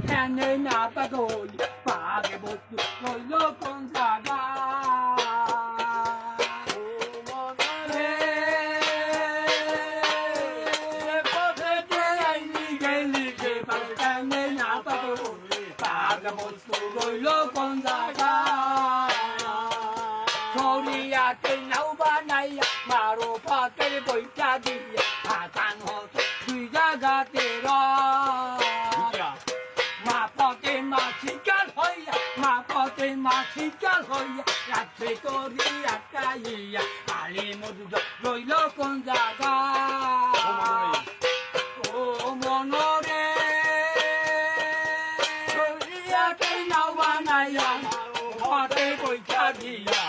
ঠ্যাঙে না পাগল পাগে বস্তু রইল কোন জায়গা বস্তু রইল কোন জায়গা ছড়িয়াকে নাও বানাইয়া মারো পাকের বইটা দিয়া হাতান হতো দুই জায়গাতে মা পথে মা শিকার হইয়া মা পথে মা শিকার হইয়া রাত্রে করিয়া কাইয়া আলি মধু রইল কোন জায়গা ও মনরে ছড়িয়াকে নাও বানাইয়া মারো পাকে বইটা দিয়া